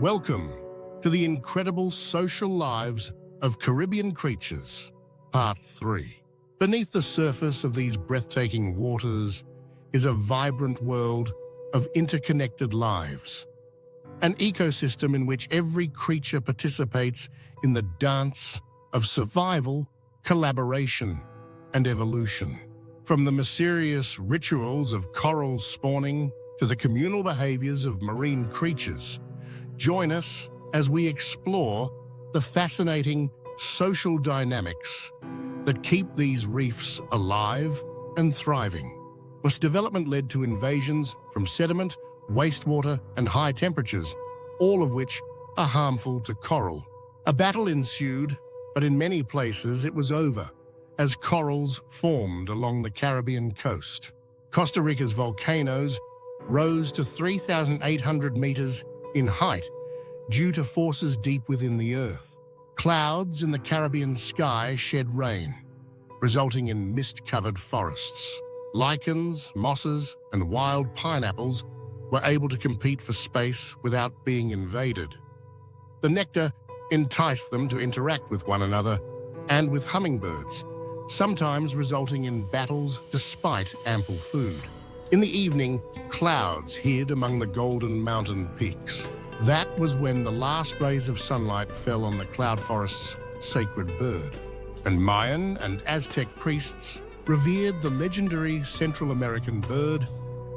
Welcome to the incredible social lives of Caribbean creatures, Part 3. Beneath the surface of these breathtaking waters is a vibrant world of interconnected lives, an ecosystem in which every creature participates in the dance of survival, collaboration, and evolution. From the mysterious rituals of coral spawning to the communal behaviors of marine creatures, join us as we explore the fascinating social dynamics that keep these reefs alive and thriving. Was development led to invasions from sediment, wastewater, and high temperatures, all of which are harmful to coral. A battle ensued, but in many places it was over, as corals formed along the Caribbean coast. Costa Rica's volcanoes rose to 3,800 meters in height due to forces deep within the earth. Clouds in the Caribbean sky shed rain, resulting in mist-covered forests. Lichens, mosses, and wild pineapples were able to compete for space without being invaded. The nectar enticed them to interact with one another and with hummingbirds, sometimes resulting in battles despite ample food. In the evening, clouds hid among the golden mountain peaks. That was when the last rays of sunlight fell on the cloud forest's sacred bird, and Mayan and Aztec priests revered the legendary Central American bird,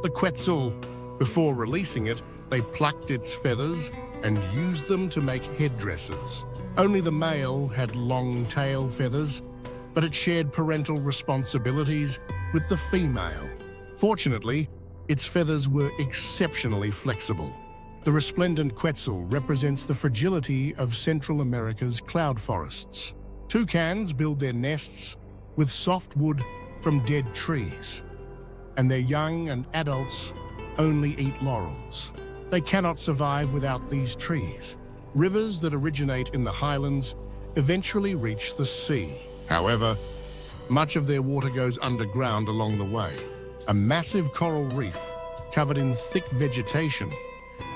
the quetzal. Before releasing it, they plucked its feathers and used them to make headdresses. Only the male had long tail feathers, but it shared parental responsibilities with the female. Fortunately, its feathers were exceptionally flexible. The resplendent quetzal represents the fragility of Central America's cloud forests. Toucans build their nests with soft wood from dead trees, and their young and adults only eat laurels. They cannot survive without these trees. Rivers that originate in the highlands eventually reach the sea. However, much of their water goes underground along the way. A massive coral reef covered in thick vegetation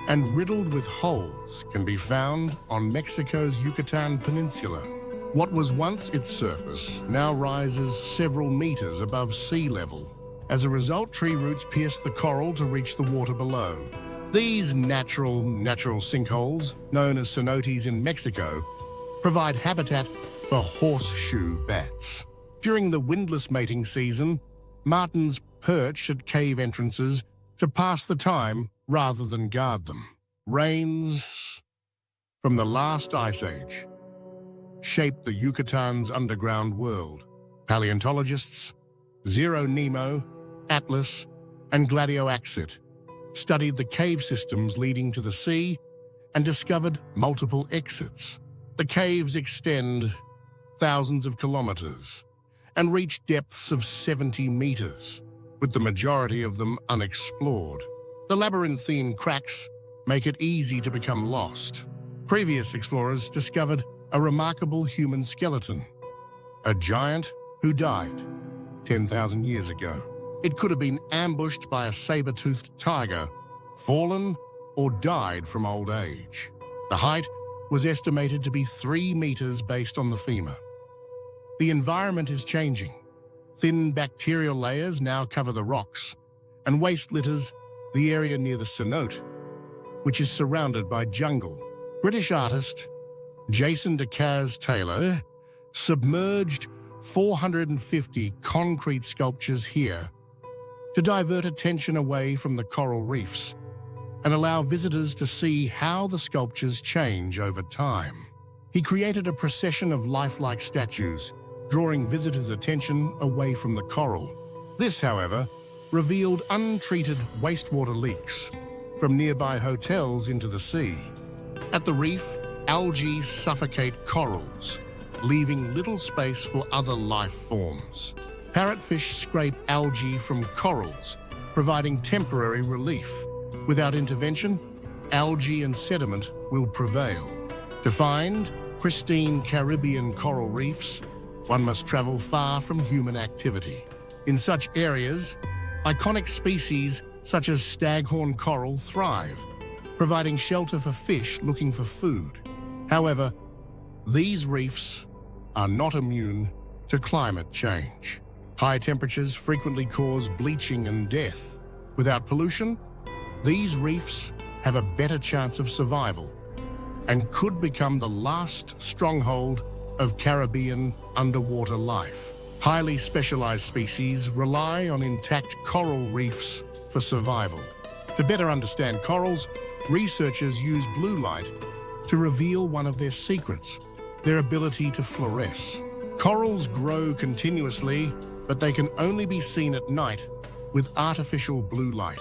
and riddled with holes can be found on Mexico's Yucatan Peninsula. What was once its surface now rises several meters above sea level. As a result, tree roots pierce the coral to reach the water below. These natural sinkholes, known as cenotes in Mexico, provide habitat for horseshoe bats. During the windless mating season, martins perch at cave entrances to pass the time rather than guard them. Rains from the last ice age shaped the Yucatan's underground world. Paleontologists Zero Nemo, Atlas, and Gladioaxit studied the cave systems leading to the sea and discovered multiple exits. The caves extend thousands of kilometers and reach depths of 70 meters, with the majority of them unexplored. The labyrinthine cracks make it easy to become lost. Previous explorers discovered a remarkable human skeleton, a giant who died 10,000 years ago. It could have been ambushed by a saber-toothed tiger, fallen, or died from old age. The height was estimated to be 3 meters based on the femur. The environment is changing. Thin bacterial layers now cover the rocks, and waste litters the area near the cenote, which is surrounded by jungle. British artist Jason Decazes Taylor submerged 450 concrete sculptures here to divert attention away from the coral reefs and allow visitors to see how the sculptures change over time. He created a procession of lifelike statues, drawing visitors' attention away from the coral. This, however, revealed untreated wastewater leaks from nearby hotels into the sea. At the reef, algae suffocate corals, leaving little space for other life forms. Parrotfish scrape algae from corals, providing temporary relief. Without intervention, algae and sediment will prevail. To find pristine Caribbean coral reefs, one must travel far from human activity. In such areas, iconic species such as staghorn coral thrive, providing shelter for fish looking for food. However, these reefs are not immune to climate change. High temperatures frequently cause bleaching and death. Without pollution, these reefs have a better chance of survival and could become the last stronghold of Caribbean underwater life. Highly specialized species rely on intact coral reefs for survival. To better understand corals, researchers use blue light to reveal one of their secrets: their ability to fluoresce. Corals grow continuously, but they can only be seen at night with artificial blue light,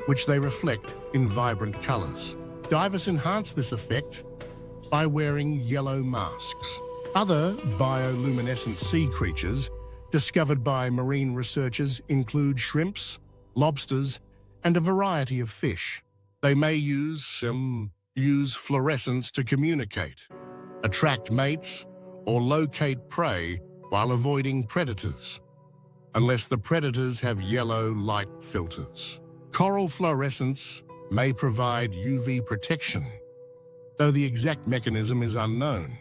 which they reflect in vibrant colors. Divers enhance this effect by wearing yellow masks. Other bioluminescent sea creatures discovered by marine researchers include shrimps, lobsters, and a variety of fish. They may use fluorescence to communicate, attract mates, or locate prey while avoiding predators, unless the predators have yellow light filters. Coral fluorescence may provide UV protection, though the exact mechanism is unknown.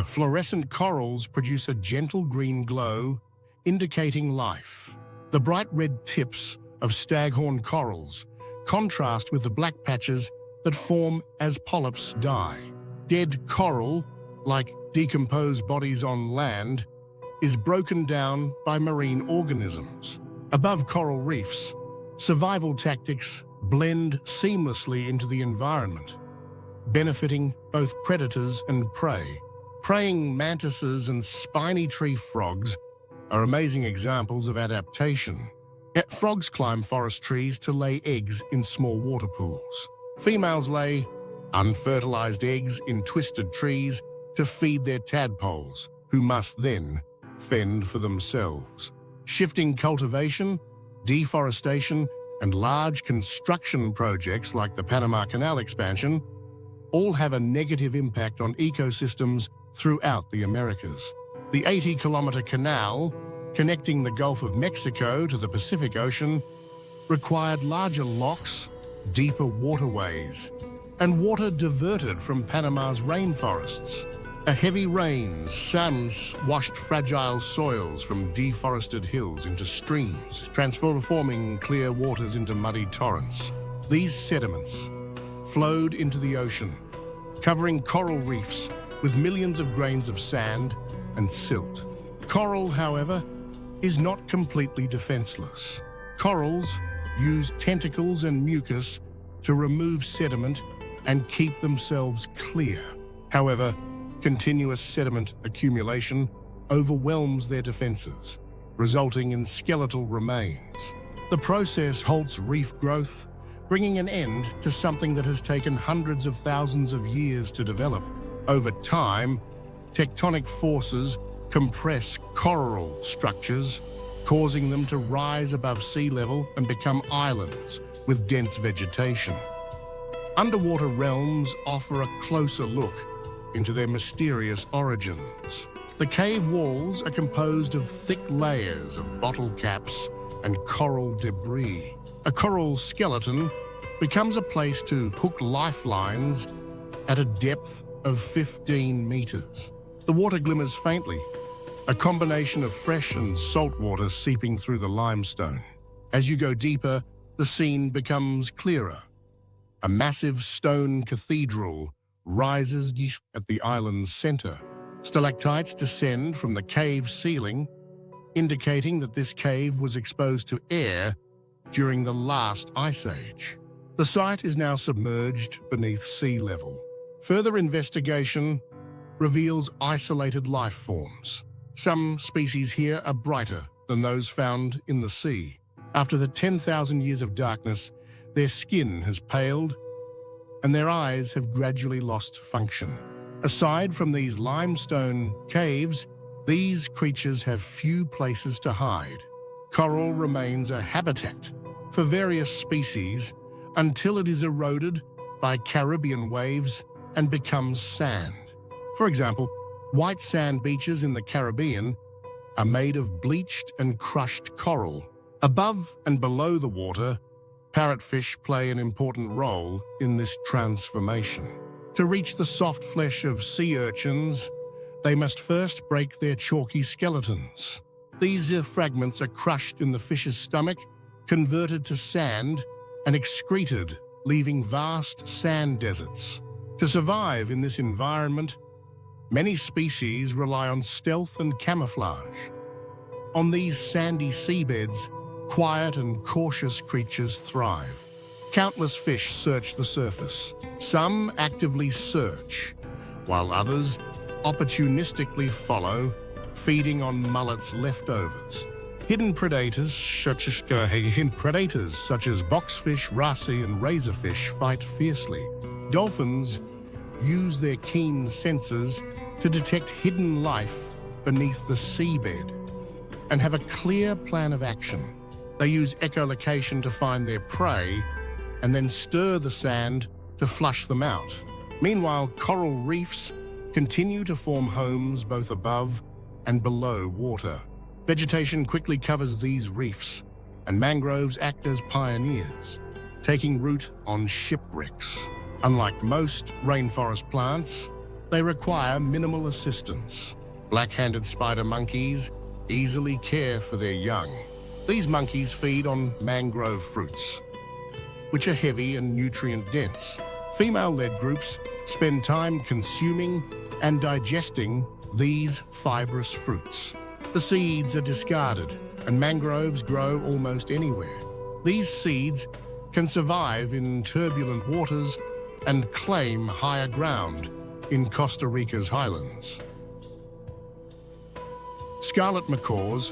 Fluorescent corals produce a gentle green glow, indicating life. The bright red tips of staghorn corals contrast with the black patches that form as polyps die. Dead coral, like decomposed bodies on land, is broken down by marine organisms. Above coral reefs, survival tactics blend seamlessly into the environment, benefiting both predators and prey. Praying mantises and spiny tree frogs are amazing examples of adaptation. Frogs climb forest trees to lay eggs in small water pools. Females lay unfertilized eggs in twisted trees to feed their tadpoles, who must then fend for themselves. Shifting cultivation, deforestation, and large construction projects like the Panama Canal expansion all have a negative impact on ecosystems throughout the Americas. The 80-kilometer canal connecting the Gulf of Mexico to the Pacific Ocean required larger locks, deeper waterways, and water diverted from Panama's rainforests. A heavy rains washed fragile soils from deforested hills into streams, transforming clear waters into muddy torrents. These sediments flowed into the ocean, covering coral reefs with millions of grains of sand and silt. Coral, however, is not completely defenseless. Corals use tentacles and mucus to remove sediment and keep themselves clear. However, continuous sediment accumulation overwhelms their defenses, resulting in skeletal remains. The process halts reef growth, bringing an end to something that has taken hundreds of thousands of years to develop. Over time, tectonic forces compress coral structures, causing them to rise above sea level and become islands with dense vegetation. Underwater realms offer a closer look into their mysterious origins. The cave walls are composed of thick layers of bottle caps and coral debris. A coral skeleton becomes a place to hook lifelines at a depth of 15 meters. The water glimmers faintly, a combination of fresh and salt water seeping through the limestone. As you go deeper, the scene becomes clearer. A massive stone cathedral rises at the island's center. Stalactites descend from the cave ceiling, indicating that this cave was exposed to air during the last ice age. The site is now submerged beneath sea level. Further investigation reveals isolated life forms. Some species here are brighter than those found in the sea. After the 10,000 years of darkness, their skin has paled and their eyes have gradually lost function. Aside from these limestone caves, these creatures have few places to hide. Coral remains a habitat for various species until it is eroded by Caribbean waves and becomes sand. For example, white sand beaches in the Caribbean are made of bleached and crushed coral. Above and below the water, Parrotfish play an important role in this transformation. To reach the soft flesh of sea urchins, they must first break their chalky skeletons. These fragments are crushed in the fish's stomach, converted to sand, and excreted, leaving vast sand deserts. To survive in this environment, many species rely on stealth and camouflage. On these sandy seabeds, quiet and cautious creatures thrive. Countless fish search the surface. Some actively search, while others opportunistically follow, feeding on mullets' leftovers. Hidden predators such as boxfish, wrasse, and razorfish fight fiercely. Dolphins use their keen senses to detect hidden life beneath the seabed and have a clear plan of action. They use echolocation to find their prey and then stir the sand to flush them out. Meanwhile, coral reefs continue to form homes both above and below water. Vegetation quickly covers these reefs, and mangroves act as pioneers, taking root on shipwrecks. Unlike most rainforest plants, they require minimal assistance. Black-handed spider monkeys easily care for their young. These monkeys feed on mangrove fruits, which are heavy and nutrient-dense. Female-led groups spend time consuming and digesting these fibrous fruits. The seeds are discarded, and mangroves grow almost anywhere. These seeds can survive in turbulent waters and claim higher ground in Costa Rica's highlands. Scarlet macaws,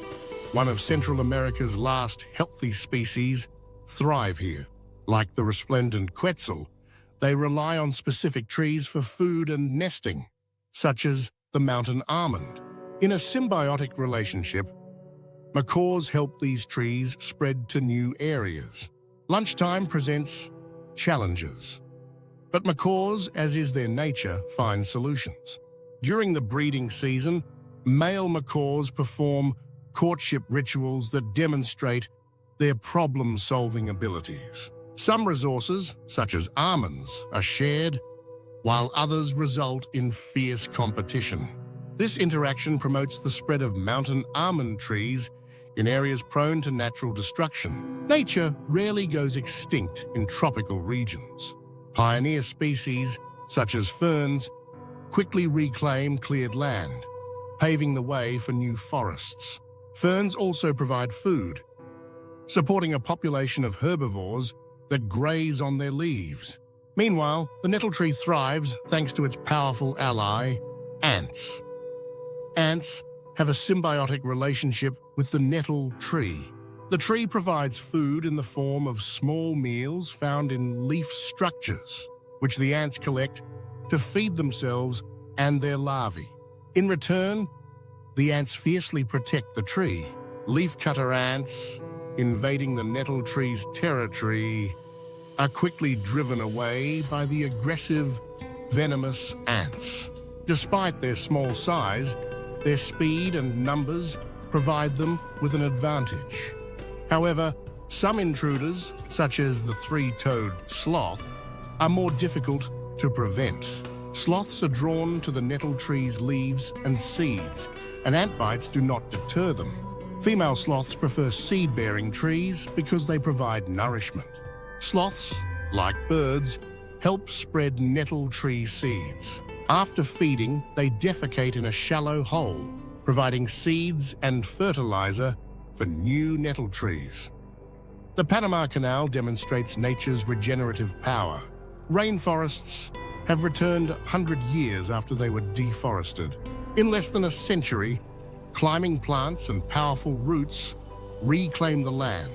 one of Central America's last healthy species, thrive here. Like the resplendent quetzal, they rely on specific trees for food and nesting, such as the mountain almond. In a symbiotic relationship, macaws help these trees spread to new areas. Lunchtime presents challenges, but macaws, as is their nature, find solutions. During the breeding season, male macaws perform courtship rituals that demonstrate their problem-solving abilities. Some resources, such as almonds, are shared, while others result in fierce competition. This interaction promotes the spread of mountain almond trees in areas prone to natural destruction. Nature rarely goes extinct in tropical regions. Pioneer species, such as ferns, quickly reclaim cleared land, paving the way for new forests. Ferns also provide food, supporting a population of herbivores that graze on their leaves. Meanwhile, the nettle tree thrives thanks to its powerful ally, ants. Ants have a symbiotic relationship with the nettle tree. The tree provides food in the form of small meals found in leaf structures, which the ants collect to feed themselves and their larvae. In return, the ants fiercely protect the tree. Leafcutter ants, invading the nettle tree's territory, are quickly driven away by the aggressive, venomous ants. Despite their small size, their speed and numbers provide them with an advantage. However, some intruders, such as the three-toed sloth, are more difficult to prevent. Sloths are drawn to the nettle tree's leaves and seeds, and ant bites do not deter them. Female sloths prefer seed-bearing trees because they provide nourishment. Sloths, like birds, help spread nettle tree seeds. After feeding, they defecate in a shallow hole, providing seeds and fertilizer for new nettle trees. The Panama Canal demonstrates nature's regenerative power. Rainforests have returned 100 years after they were deforested. In less than a century, climbing plants and powerful roots reclaim the land,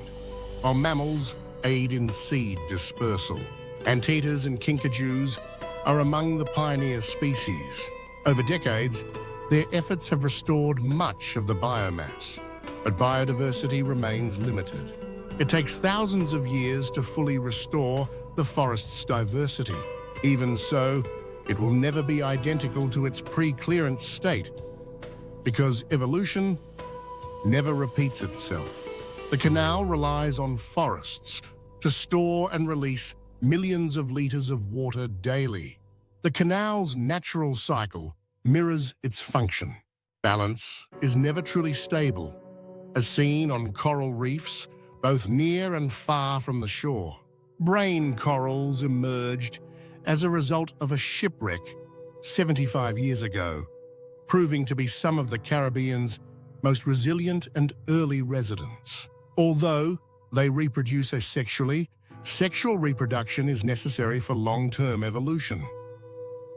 while mammals aid in seed dispersal. Anteaters and kinkajous are among the pioneer species. Over decades, their efforts have restored much of the biomass, but biodiversity remains limited. It takes thousands of years to fully restore the forest's diversity. Even so, it will never be identical to its pre-clearance state, because evolution never repeats itself. The canal relies on forests to store and release millions of liters of water daily. The canal's natural cycle mirrors its function. Balance is never truly stable, as seen on coral reefs, both near and far from the shore. Brain corals emerged as a result of a shipwreck 75 years ago, proving to be some of the Caribbean's most resilient and early residents. Although they reproduce asexually, sexual reproduction is necessary for long-term evolution.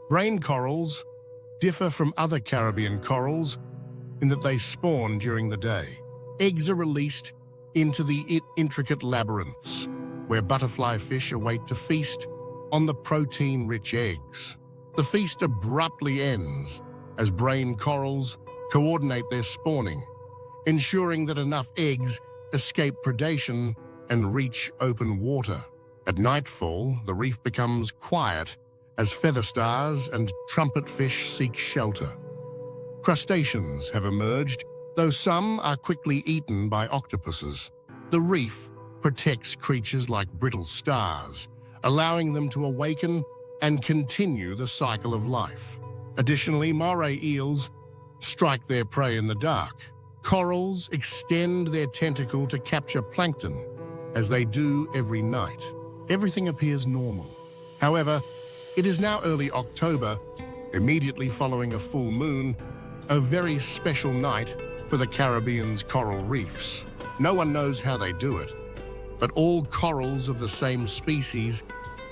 Brain corals differ from other Caribbean corals in that they spawn during the day. Eggs are released into the intricate labyrinths, where butterfly fish await to feast on the protein-rich eggs. The feast abruptly ends as brain corals coordinate their spawning, ensuring that enough eggs escape predation and reach open water. At nightfall, the reef becomes quiet as feather stars and trumpet fish seek shelter. Crustaceans have emerged, though some are quickly eaten by octopuses. The reef protects creatures like brittle stars, allowing them to awaken and continue the cycle of life. Additionally, moray eels strike their prey in the dark. Corals extend their tentacle to capture plankton, as they do every night. Everything appears normal. However, it is now early October, immediately following a full moon, a very special night for the Caribbean's coral reefs. No one knows how they do it, but all corals of the same species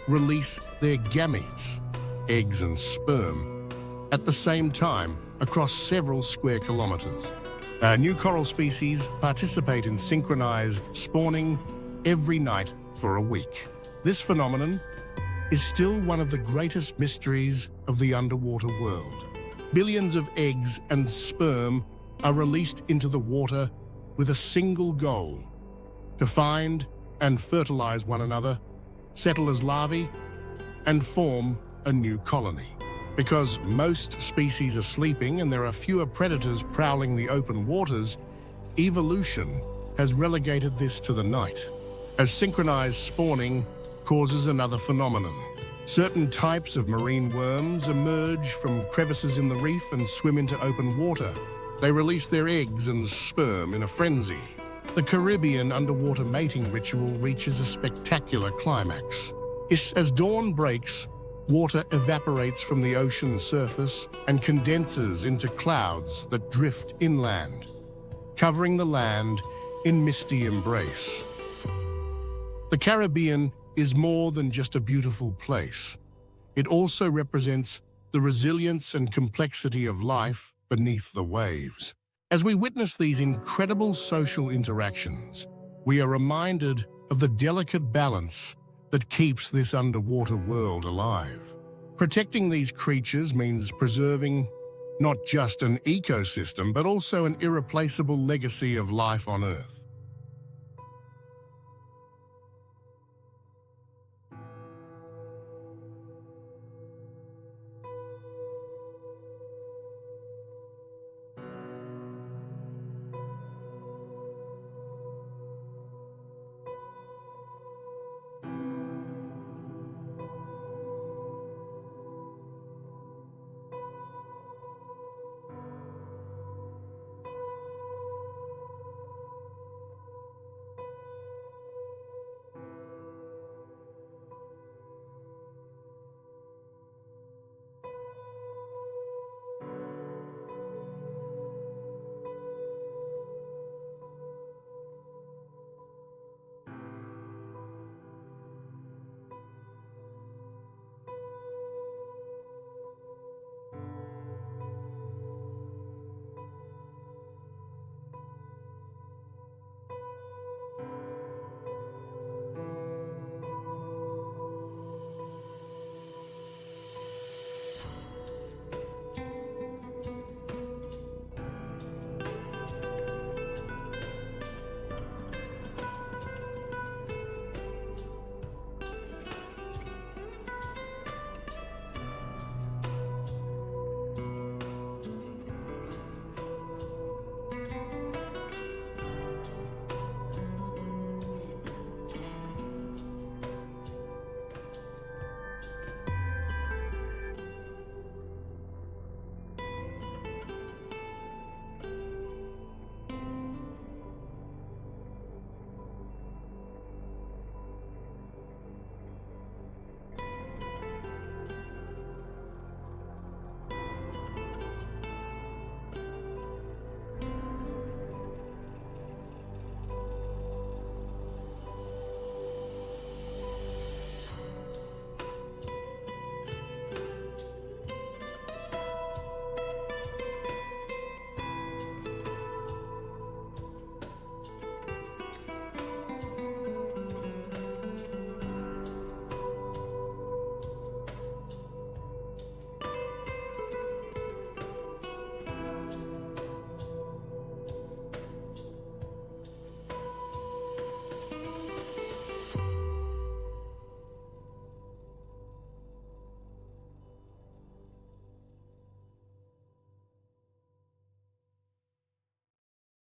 release their gametes, eggs and sperm, at the same time across several square kilometers. New coral species participate in synchronized spawning every night for a week. This phenomenon is still one of the greatest mysteries of the underwater world. Billions of eggs and sperm are released into the water with a single goal: to find and fertilize one another, settle as larvae, and form a new colony. Because most species are sleeping and there are fewer predators prowling the open waters, evolution has relegated this to the night. As synchronized spawning causes another phenomenon. Certain types of marine worms emerge from crevices in the reef and swim into open water. They release their eggs and sperm in a frenzy. The Caribbean underwater mating ritual reaches a spectacular climax. As dawn breaks, water evaporates from the ocean surface and condenses into clouds that drift inland, covering the land in misty embrace. The Caribbean is more than just a beautiful place. It also represents the resilience and complexity of life beneath the waves. As we witness these incredible social interactions, we are reminded of the delicate balance that keeps this underwater world alive. Protecting these creatures means preserving not just an ecosystem, but also an irreplaceable legacy of life on Earth.